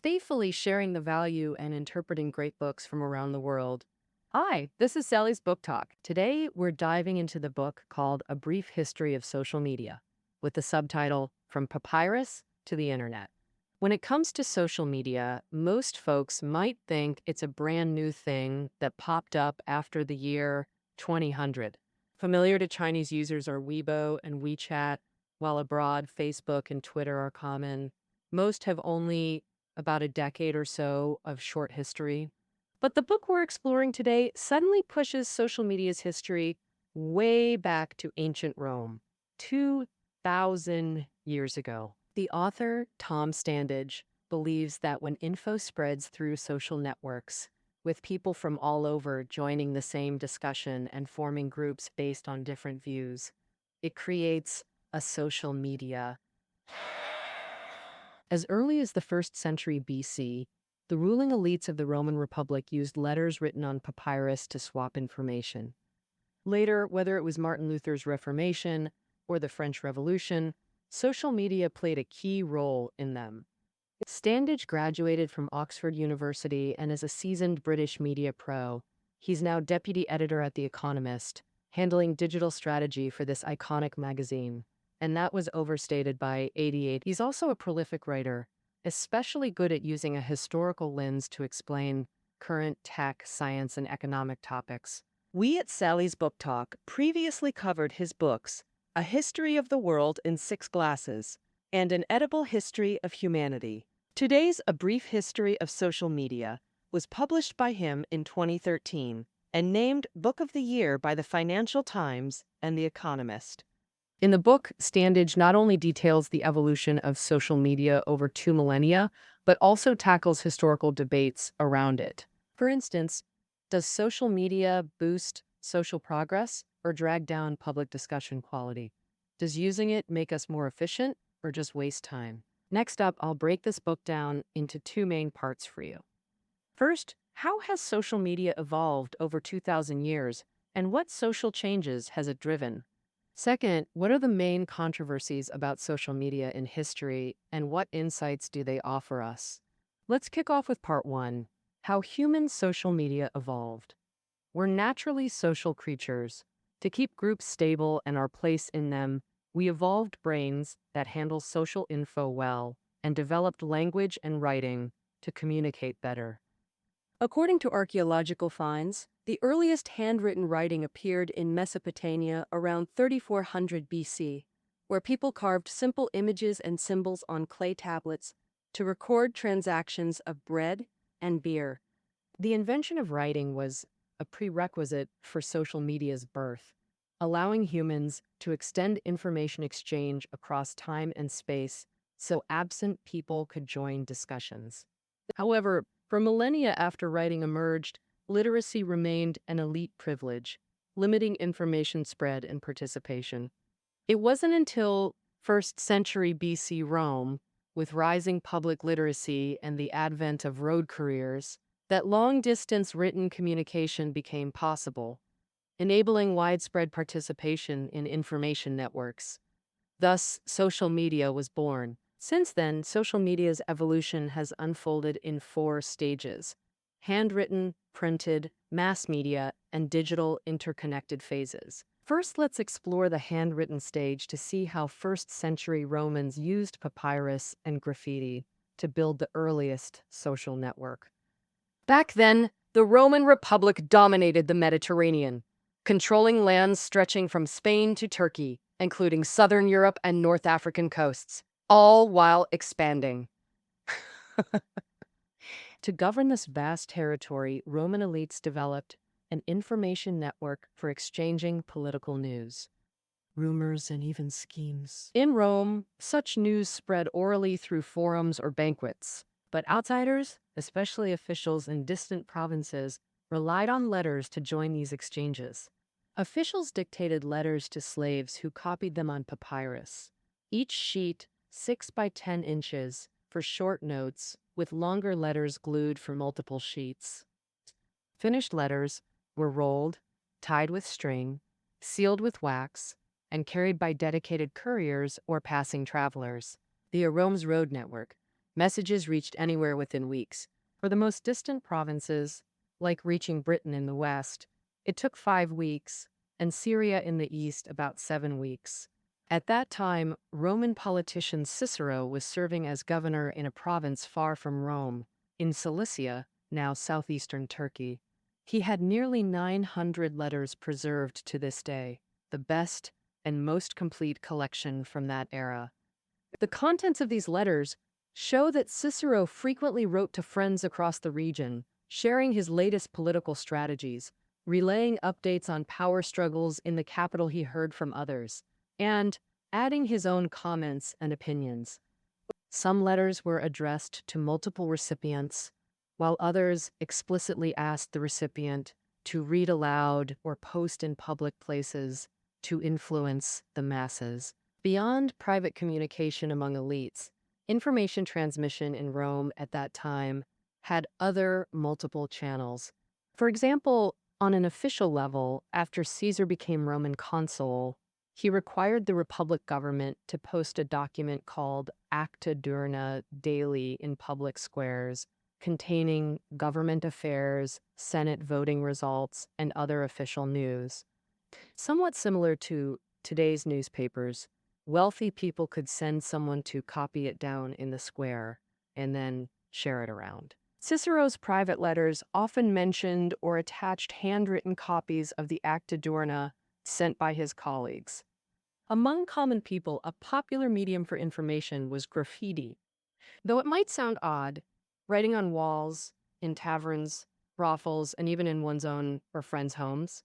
faithfully sharing the value and interpreting great books from around the world. Hi, this is Sally's Book Talk. Today, we're diving into the book called A Brief History of Social Media, with the subtitle From Papyrus to the Internet. When it comes to social media, most folks might think it's a brand new thing that popped up after the year 2000. Familiar to Chinese users are Weibo and WeChat, while abroad, Facebook and Twitter are common. Most have only about a decade or so of short history. But the book we're exploring today suddenly pushes social media's history way back to ancient Rome, 2,000 years ago. The author, Tom Standage, believes that when info spreads through social networks, with people from all over joining the same discussion and forming groups based on different views, it creates a social media. As early as the 1st century BC, the ruling elites of the Roman Republic used letters written on papyrus to swap information. Later, whether it was Martin Luther's Reformation or the French Revolution, social media played a key role in them. Standage graduated from Oxford University and is a seasoned British media pro. He's now deputy editor at The Economist, handling digital strategy for this iconic magazine. And that was overstated by 88. He's also a prolific writer, especially good at using a historical lens to explain current tech, science, and economic topics. We at Sally's Book Talk previously covered his books, A History of the World in 6 Glasses, and An Edible History of Humanity. Today's A Brief History of Social Media was published by him in 2013 and named Book of the Year by the Financial Times and The Economist. In the book, Standage not only details the evolution of social media over 2 millennia, but also tackles historical debates around it. For instance, does social media boost social progress or drag down public discussion quality? Does using it make us more efficient or just waste time? Next up, I'll break this book down into 2 main parts for you. First, how has social media evolved over 2,000 years, and what social changes has it driven? Second, what are the main controversies about social media in history, and what insights do they offer us? Let's kick off with part 1, how human social media evolved. We're naturally social creatures. To keep groups stable and our place in them, we evolved brains that handle social info well and developed language and writing to communicate better. According to archaeological finds, the earliest handwritten writing appeared in Mesopotamia around 3400 BC, where people carved simple images and symbols on clay tablets to record transactions of bread and beer. The invention of writing was a prerequisite for social media's birth, allowing humans to extend information exchange across time and space so absent people could join discussions. However, for millennia after writing emerged, literacy remained an elite privilege, limiting information spread and participation. It wasn't until 1st century BC Rome, with rising public literacy and the advent of road couriers, that long-distance written communication became possible, enabling widespread participation in information networks. Thus, social media was born. Since then, social media's evolution has unfolded in 4 stages: handwritten, printed, mass media, and digital interconnected phases. First, let's explore the handwritten stage to see how 1st century Romans used papyrus and graffiti to build the earliest social network. Back then, the Roman Republic dominated the Mediterranean, controlling lands stretching from Spain to Turkey, including southern Europe and North African coasts, all while expanding. To govern this vast territory, Roman elites developed an information network for exchanging political news, rumors, and even schemes. In Rome, such news spread orally through forums or banquets, but outsiders, especially officials in distant provinces, relied on letters to join these exchanges. Officials dictated letters to slaves who copied them on papyrus, each sheet 6 by 10 inches for short notes, with longer letters glued for multiple sheets. Finished letters were rolled, tied with string, sealed with wax, and carried by dedicated couriers or passing travelers. The Rome's road network, Messages reached anywhere within weeks. For the most distant provinces, like reaching Britain in the west, it took 5 weeks, and Syria in the east about 7 weeks. At that time, Roman politician Cicero was serving as governor in a province far from Rome, in Cilicia, now southeastern Turkey. He had nearly 900 letters preserved to this day, the best and most complete collection from that era. The contents of these letters show that Cicero frequently wrote to friends across the region, sharing his latest political strategies, relaying updates on power struggles in the capital he heard from others, and adding his own comments and opinions. Some letters were addressed to multiple recipients, while others explicitly asked the recipient to read aloud or post in public places to influence the masses. Beyond private communication among elites, information transmission in Rome at that time had other multiple channels. For example, on an official level, after Caesar became Roman consul, he required the Republic government to post a document called Acta Diurna daily in public squares, containing government affairs, Senate voting results, and other official news. Somewhat similar to today's newspapers, wealthy people could send someone to copy it down in the square and then share it around. Cicero's private letters often mentioned or attached handwritten copies of the Acta Diurna sent by his colleagues. Among common people, a popular medium for information was graffiti. Though it might sound odd, writing on walls, in taverns, brothels, and even in one's own or friends' homes,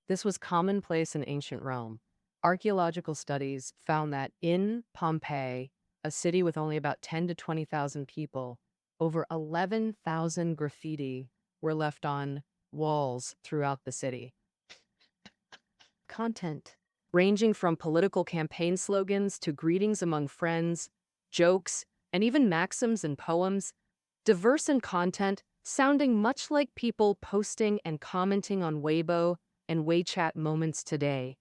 this was commonplace in ancient Rome. Archaeological studies found that in Pompeii, a city with only about 10 to 20,000 people, over 11,000 graffiti were left on walls throughout the city. Content ranging from political campaign slogans to greetings among friends, jokes, and even maxims and poems, diverse in content, sounding much like people posting and commenting on Weibo and WeChat moments today.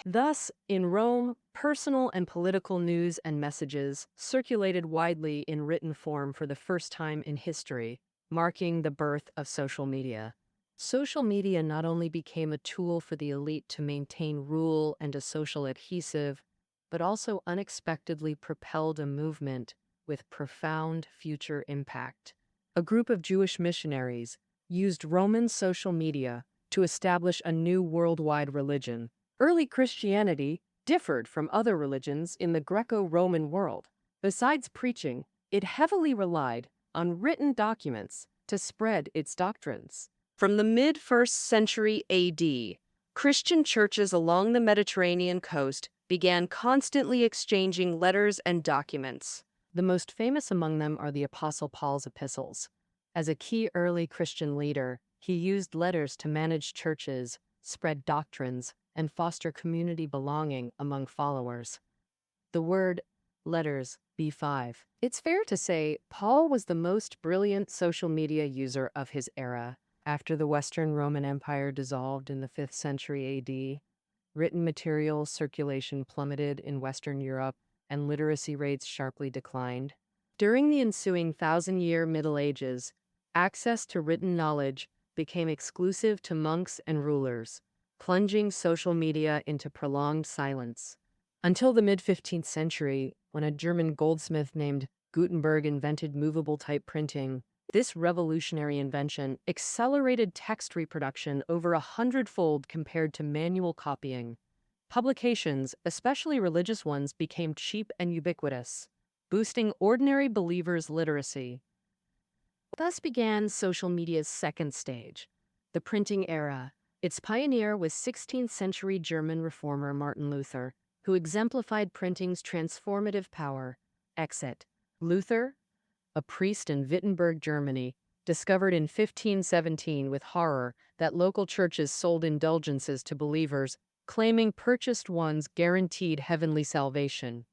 Thus, in Rome, personal and political news and messages circulated widely in written form for the first time in history, marking the birth of social media. Social media not only became a tool for the elite to maintain rule and a social adhesive, but also unexpectedly propelled a movement with profound future impact. A group of Jewish missionaries used Roman social media to establish a new worldwide religion. Early Christianity differed from other religions in the Greco-Roman world. Besides preaching, it heavily relied on written documents to spread its doctrines. From the mid-1st century AD, Christian churches along the Mediterranean coast began constantly exchanging letters and documents. The most famous among them are the Apostle Paul's epistles. As a key early Christian leader, he used letters to manage churches, spread doctrines, and foster community belonging among followers. The word letters, B5. It's fair to say Paul was the most brilliant social media user of his era. After the Western Roman Empire dissolved in the 5th century AD, written material circulation plummeted in Western Europe and literacy rates sharply declined. During the ensuing thousand-year Middle Ages, access to written knowledge became exclusive to monks and rulers, plunging social media into prolonged silence. Until the mid-15th century, when a German goldsmith named Gutenberg invented movable type printing, this revolutionary invention accelerated text reproduction over 100-fold compared to manual copying. Publications, especially religious ones, became cheap and ubiquitous, boosting ordinary believers' literacy. Thus began social media's second stage, the printing era. Its pioneer was 16th-century German reformer Martin Luther, who exemplified printing's transformative power. Exit. Luther, a priest in Wittenberg, Germany, discovered in 1517 with horror that local churches sold indulgences to believers, claiming purchased ones guaranteed heavenly salvation.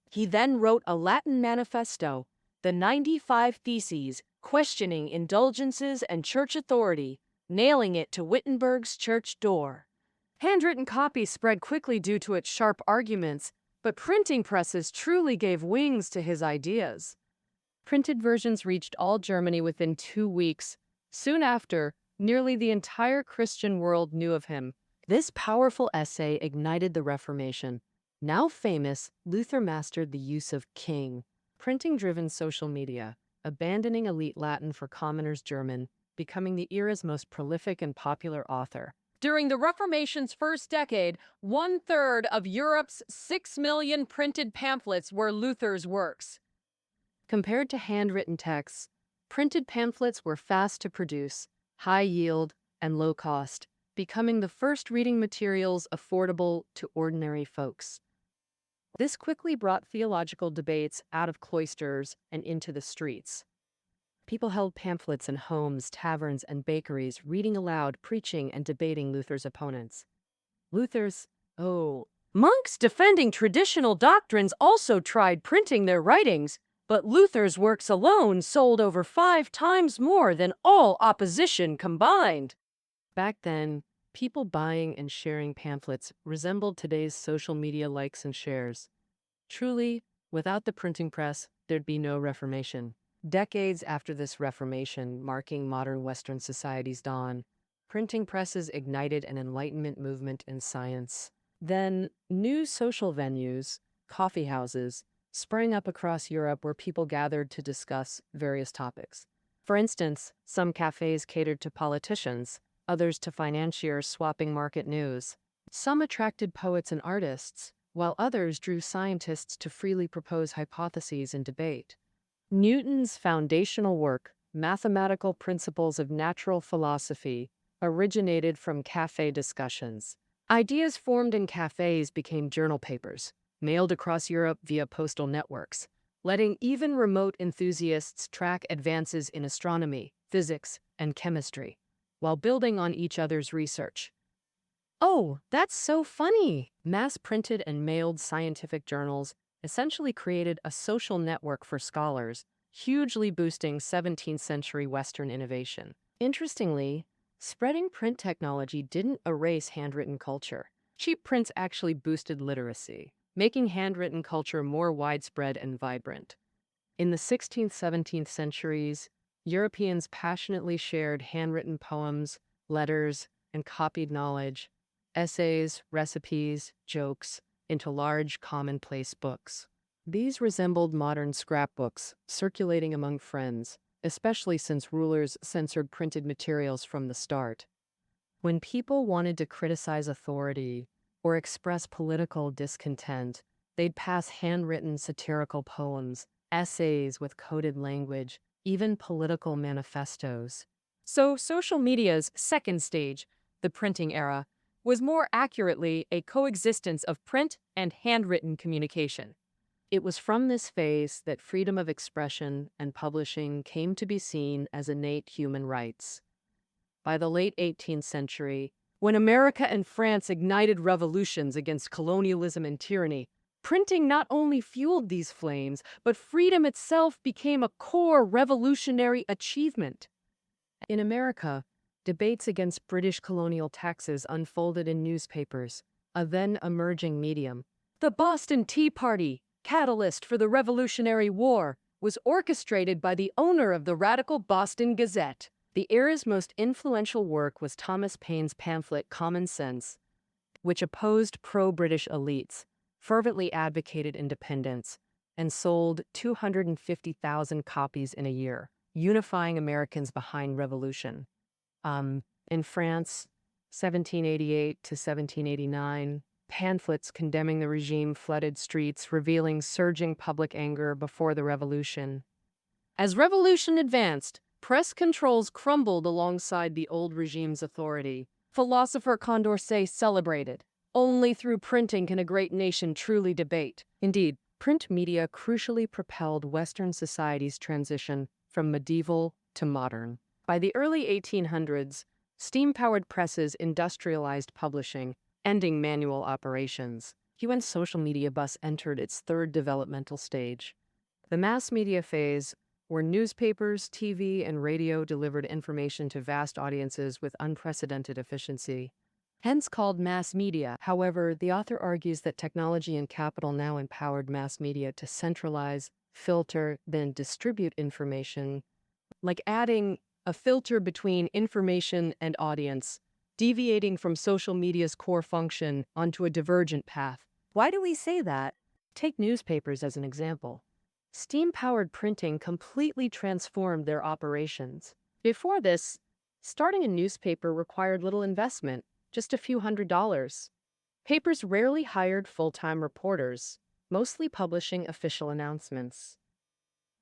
He then wrote a Latin manifesto, the 95 Theses, questioning indulgences and church authority, nailing it to Wittenberg's church door. Handwritten copies spread quickly due to its sharp arguments, but printing presses truly gave wings to his ideas. Printed versions reached all Germany within 2 weeks. Soon after, nearly the entire Christian world knew of him. This powerful essay ignited the Reformation. Now famous, Luther mastered the use of king, printing-driven social media, abandoning elite Latin for commoners' German, becoming the era's most prolific and popular author. During the Reformation's first decade, 1/3 of Europe's 6 million printed pamphlets were Luther's works. Compared to handwritten texts, printed pamphlets were fast to produce, high yield, and low cost, becoming the first reading materials affordable to ordinary folks. This quickly brought theological debates out of cloisters and into the streets. People held pamphlets in homes, taverns, and bakeries, reading aloud, preaching, and debating Luther's opponents. Monks defending traditional doctrines also tried printing their writings, but Luther's works alone sold over 5 times more than all opposition combined. Back then, people buying and sharing pamphlets resembled today's social media likes and shares. Truly, without the printing press, there'd be no Reformation. Decades after this Reformation, marking modern Western society's dawn, printing presses ignited an Enlightenment movement in science. Then, new social venues, coffee houses, sprang up across Europe where people gathered to discuss various topics. For instance, some cafes catered to politicians, others to financiers swapping market news. Some attracted poets and artists, while others drew scientists to freely propose hypotheses and debate. Newton's foundational work, Mathematical Principles of Natural Philosophy, originated from cafe discussions. Ideas formed in cafes became journal papers, mailed across Europe via postal networks, letting even remote enthusiasts track advances in astronomy, physics, and chemistry, while building on each other's research. Oh, that's so funny! Mass-printed and mailed scientific journals essentially created a social network for scholars, hugely boosting 17th century Western innovation. Interestingly, spreading print technology didn't erase handwritten culture. Cheap prints actually boosted literacy, making handwritten culture more widespread and vibrant. In the 16th, 17th centuries, Europeans passionately shared handwritten poems, letters, and copied knowledge, essays, recipes, jokes, into large, commonplace books. These resembled modern scrapbooks, circulating among friends, especially since rulers censored printed materials from the start. When people wanted to criticize authority or express political discontent, they'd pass handwritten satirical poems, essays with coded language, even political manifestos. So social media's second stage, the printing era, was more accurately a coexistence of print and handwritten communication. It was from this phase that freedom of expression and publishing came to be seen as innate human rights. By the late 18th century, when America and France ignited revolutions against colonialism and tyranny, printing not only fueled these flames, but freedom itself became a core revolutionary achievement. In America, debates against British colonial taxes unfolded in newspapers, a then emerging medium. The Boston Tea Party, catalyst for the Revolutionary War, was orchestrated by the owner of the radical Boston Gazette. The era's most influential work was Thomas Paine's pamphlet Common Sense, which opposed pro-British elites, fervently advocated independence, and sold 250,000 copies in a year, unifying Americans behind revolution. In France, 1788 to 1789, pamphlets condemning the regime flooded streets, revealing surging public anger before the revolution. As revolution advanced, press controls crumbled alongside the old regime's authority. Philosopher Condorcet celebrated, "Only through printing can a great nation truly debate." Indeed, print media crucially propelled Western society's transition from medieval to modern. By the early 1800s, steam-powered presses industrialized publishing, ending manual operations. When social media bus entered its third developmental stage. The mass media phase, where newspapers, TV, and radio delivered information to vast audiences with unprecedented efficiency. Hence called mass media. However, the author argues that technology and capital now empowered mass media to centralize filter, then distribute information, like adding a filter between information and audience, deviating from social media's core function onto a divergent path. Why do we say that? Take newspapers as an example. Steam-powered printing completely transformed their operations. Before this, starting a newspaper required little investment, just a few $100s. Papers rarely hired full-time reporters, mostly publishing official announcements.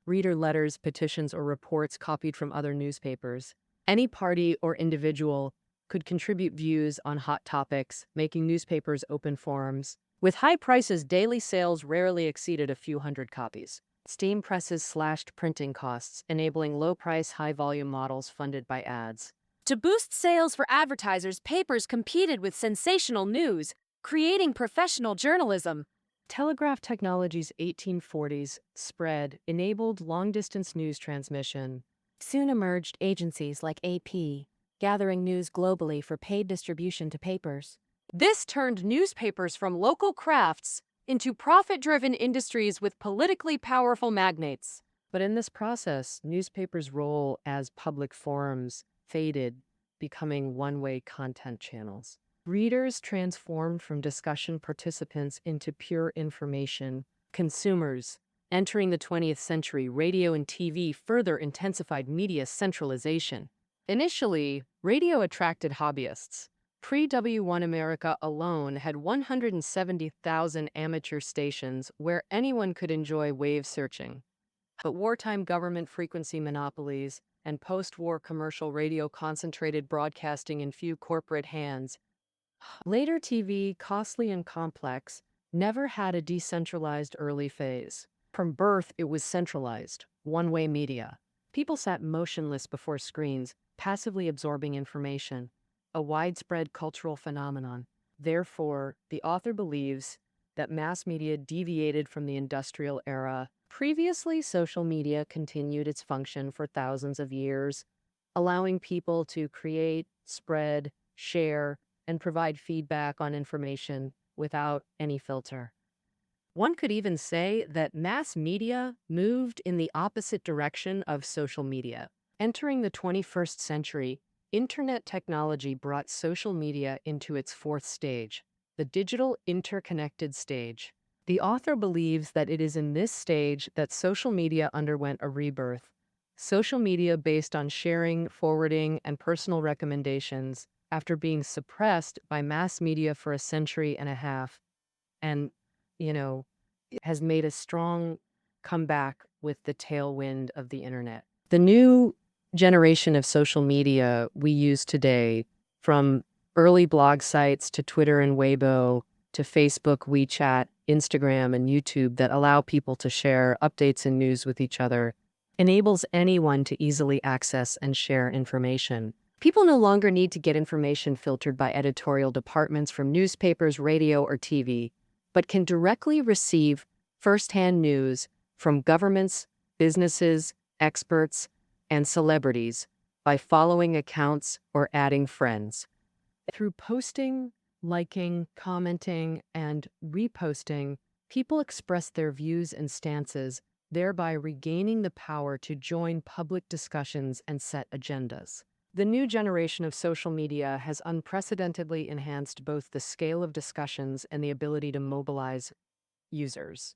Reader letters, petitions, or reports copied from other newspapers. Any party or individual could contribute views on hot topics, making newspapers open forums. With high prices, daily sales rarely exceeded a few hundred copies. Steam presses slashed printing costs, enabling low-price, high-volume models funded by ads. To boost sales for advertisers, papers competed with sensational news, creating professional journalism. Telegraph technology's 1840s spread enabled long-distance news transmission. Soon emerged agencies like AP, gathering news globally for paid distribution to papers. This turned newspapers from local crafts into profit-driven industries with politically powerful magnates. But in this process, newspapers' role as public forums faded, becoming one-way content channels. Readers transformed from discussion participants into pure information consumers. Entering the 20th century, radio and TV further intensified media centralization. Initially, radio attracted hobbyists. Pre-W1 America alone had 170,000 amateur stations where anyone could enjoy wave searching. But wartime government frequency monopolies and post-war commercial radio concentrated broadcasting in few corporate hands. Later TV, costly and complex, never had a decentralized early phase. From birth, it was centralized, one-way media. People sat motionless before screens, passively absorbing information, a widespread cultural phenomenon. Therefore, the author believes that mass media deviated from the industrial era. Previously, social media continued its function for thousands of years, allowing people to create, spread, share, and provide feedback on information without any filter. One could even say that mass media moved in the opposite direction of social media. Entering the 21st century, internet technology brought social media into its fourth stage, the digital interconnected stage. The author believes that it is in this stage that social media underwent a rebirth. Social media based on sharing, forwarding, and personal recommendations after being suppressed by mass media for a century and a half, and, has made a strong comeback with the tailwind of the internet. The new generation of social media we use today, from early blog sites to Twitter and Weibo to Facebook, WeChat, Instagram, and YouTube that allow people to share updates and news with each other, enables anyone to easily access and share information. People no longer need to get information filtered by editorial departments from newspapers, radio, or TV, but can directly receive firsthand news from governments, businesses, experts, and celebrities by following accounts or adding friends. Through posting, liking, commenting, and reposting, people express their views and stances, thereby regaining the power to join public discussions and set agendas. The new generation of social media has unprecedentedly enhanced both the scale of discussions and the ability to mobilize users.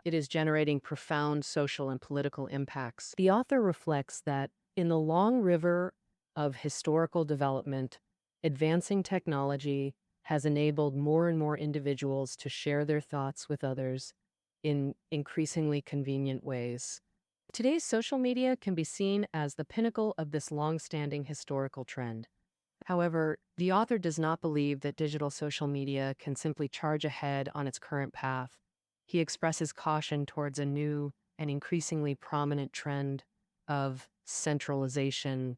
It is generating profound social and political impacts. The author reflects that in the long river of historical development, advancing technology has enabled more and more individuals to share their thoughts with others in increasingly convenient ways. Today's social media can be seen as the pinnacle of this long-standing historical trend. However, the author does not believe that digital social media can simply charge ahead on its current path. He expresses caution towards a new and increasingly prominent trend of centralization.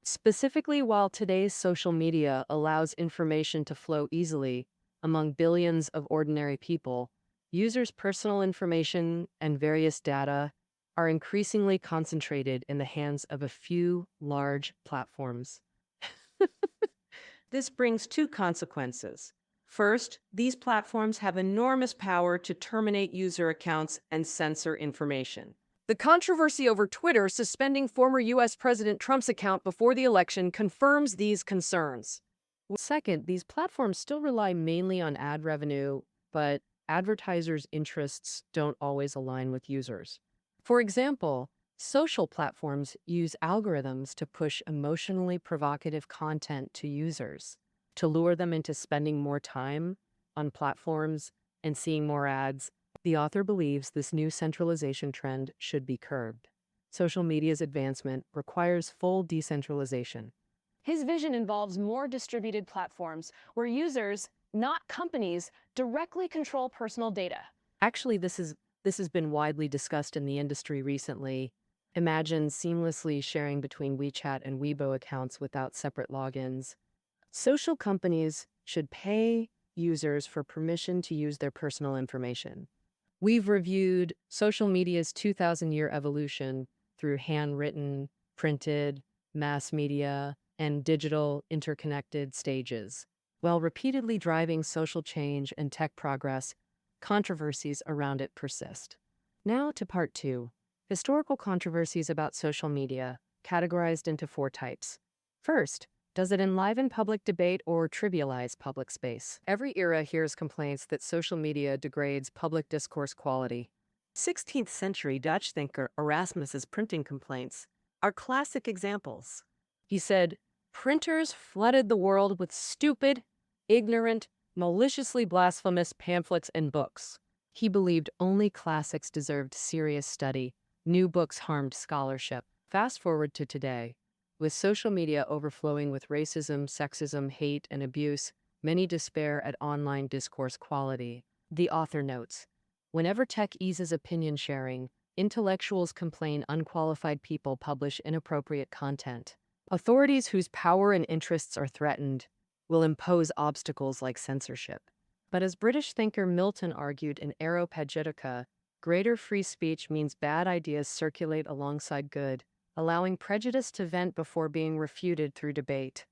Specifically, while today's social media allows information to flow easily among billions of ordinary people, users' personal information and various data are increasingly concentrated in the hands of a few large platforms. This brings two consequences. First, these platforms have enormous power to terminate user accounts and censor information. The controversy over Twitter suspending former U.S. President Trump's account before the election confirms these concerns. Second, these platforms still rely mainly on ad revenue, but advertisers' interests don't always align with users. For example, social platforms use algorithms to push emotionally provocative content to users, to lure them into spending more time on platforms and seeing more ads. The author believes this new centralization trend should be curbed. Social media's advancement requires full decentralization. His vision involves more distributed platforms where users, not companies, directly control personal data. Actually, this has been widely discussed in the industry recently. Imagine seamlessly sharing between WeChat and Weibo accounts without separate logins. Social companies should pay users for permission to use their personal information. We've reviewed social media's 2,000-year evolution through handwritten, printed, mass media, and digital interconnected stages. While repeatedly driving social change and tech progress, controversies around it persist. Now to part 2. Historical controversies about social media, categorized into 4 types. First, does it enliven public debate or trivialize public space? Every era hears complaints that social media degrades public discourse quality. 16th century Dutch thinker Erasmus's printing complaints are classic examples. He said, "Printers flooded the world with stupid, ignorant, maliciously blasphemous pamphlets and books." He believed only classics deserved serious study. New books harmed scholarship. Fast forward to today. With social media overflowing with racism, sexism, hate, and abuse, many despair at online discourse quality. The author notes, whenever tech eases opinion sharing, intellectuals complain unqualified people publish inappropriate content. Authorities whose power and interests are threatened will impose obstacles like censorship. But as British thinker Milton argued in Areopagitica, greater free speech means bad ideas circulate alongside good, allowing prejudice to vent before being refuted through debate.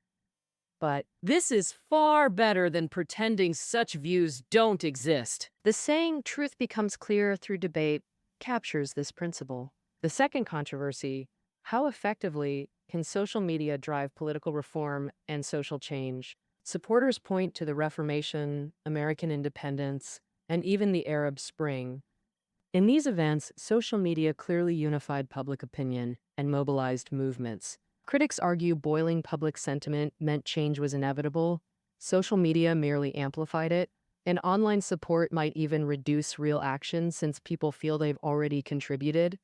But this is far better than pretending such views don't exist. The saying, "truth becomes clearer through debate," captures this principle. The second controversy, how effectively can social media drive political reform and social change? Supporters point to the Reformation, American independence, and even the Arab Spring. In these events, social media clearly unified public opinion and mobilized movements. Critics argue boiling public sentiment meant change was inevitable. Social media merely amplified it, and online support might even reduce real action since people feel they've already contributed.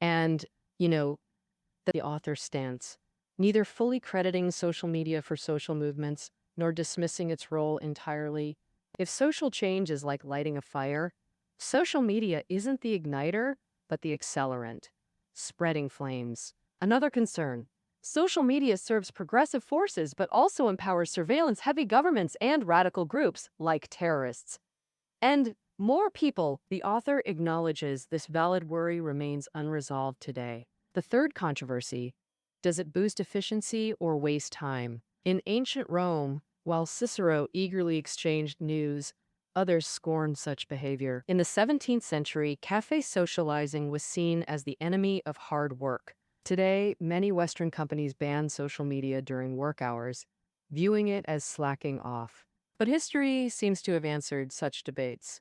And, the author's stance, neither fully crediting social media for social movements nor dismissing its role entirely. If social change is like lighting a fire, social media isn't the igniter, but the accelerant, spreading flames. Another concern, social media serves progressive forces but also empowers surveillance-heavy governments and radical groups like terrorists. And more people, the author acknowledges this valid worry remains unresolved today. The third controversy, does it boost efficiency or waste time? In ancient Rome, while Cicero eagerly exchanged news, others scorned such behavior. In the 17th century, cafe socializing was seen as the enemy of hard work. Today, many Western companies ban social media during work hours, viewing it as slacking off. But history seems to have answered such debates.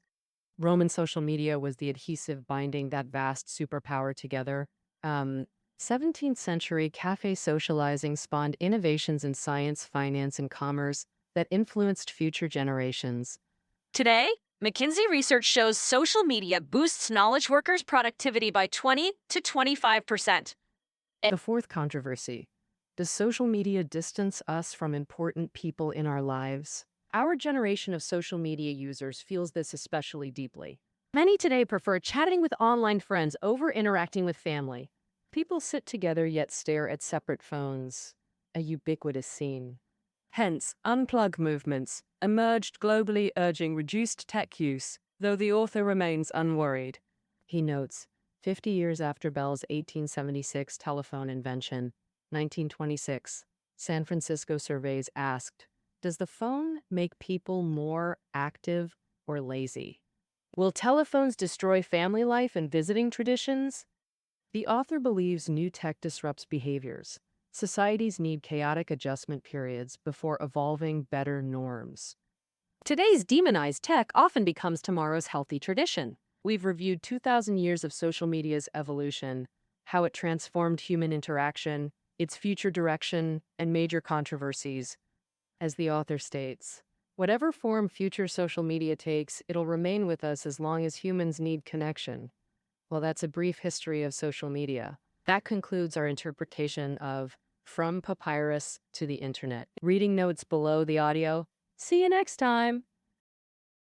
Roman social media was the adhesive binding that vast superpower together. 17th century cafe socializing spawned innovations in science, finance, and commerce that influenced future generations. Today, McKinsey research shows social media boosts knowledge workers' productivity by 20 to 25%. The fourth controversy, does social media distance us from important people in our lives? Our generation of social media users feels this especially deeply. Many today prefer chatting with online friends over interacting with family. People sit together yet stare at separate phones, a ubiquitous scene. Hence, unplug movements emerged globally urging reduced tech use, though the author remains unworried. He notes, 50 years after Bell's 1876 telephone invention, 1926, San Francisco surveys asked, Does the phone make people more active or lazy? Will telephones destroy family life and visiting traditions? The author believes new tech disrupts behaviors. Societies need chaotic adjustment periods before evolving better norms. Today's demonized tech often becomes tomorrow's healthy tradition. We've reviewed 2,000 years of social media's evolution, how it transformed human interaction, its future direction, and major controversies. As the author states, whatever form future social media takes, it'll remain with us as long as humans need connection. Well, that's a brief history of social media. That concludes our interpretation of From Papyrus to the Internet. Reading notes below the audio. See you next time.